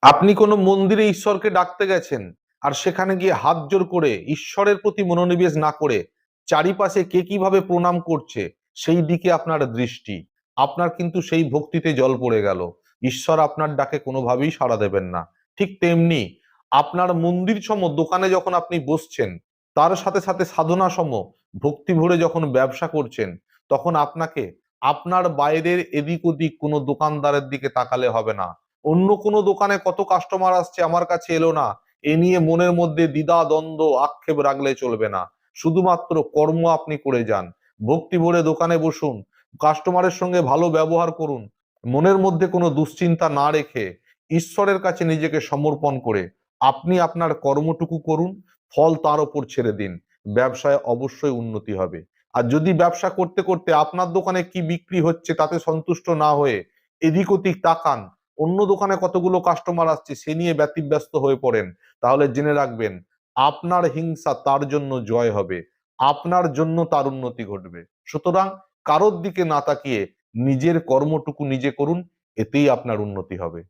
আপনি কোনো মন্দিরে ঈশ্বরকে ডাকতে গেছেন, আর সেখানে গিয়ে হাত জোড় করে ঈশ্বরের প্রতি মনোনিবেশ না করে চারিপাশে কে কিভাবে প্রণাম করছে সেই দিকে আপনার দৃষ্টি, আপনার কিন্তু সেই ভক্তিতে জল পড়ে গেল। ঈশ্বর আপনার ডাকে কোনোভাবেই সাড়া দেবেন না। ঠিক তেমনি আপনার মন্দির সম দোকানে যখন আপনি বসছেন, তার সাথে সাথে সাধনা সম ভক্তি ভরে যখন ব্যবসা করছেন, তখন আপনাকে আপনার বাইরের এদিক ওদিক কোনো দোকানদারের দিকে তাকালে হবে না। অন্য কোনো দোকানে কত কাস্টমার আসছে, আমার কাছে এলো না, এ নিয়ে মনের মধ্যে দ্বিধা দ্বন্দ্ব আক্ষেপ রাখলে চলবে না। শুধুমাত্র কর্ম আপনি করে যান, ভক্তি ভরে দোকানে বসুন, কাস্টমারের সঙ্গে ভালো ব্যবহার করুন, মনের মধ্যে কোনো দুশ্চিন্তা না রেখে ঈশ্বরের কাছে নিজেকে সমর্পণ করে আপনি আপনার কর্মটুকু করুন, ফল তার ওপর ছেড়ে দিন। ব্যবসায় অবশ্যই উন্নতি হবে। আর যদি ব্যবসা করতে করতে আপনার দোকানে কি বিক্রি হচ্ছে তাতে সন্তুষ্ট না হয়ে এদিক ওদিক তাকান, অন্য দোকানে কতগুলো কাস্টমার আসছে সে নিয়ে ব্যতিব্যস্ত হয়ে পড়েন, তাহলে জেনে রাখবেন আপনার হিংসা তার জন্য জয় হবে, আপনার জন্য তার উন্নতি ঘটবে। সুতরাং কারোর দিকে না তাকিয়ে নিজের কর্মটুকু নিজে করুন, এতেই আপনার উন্নতি হবে।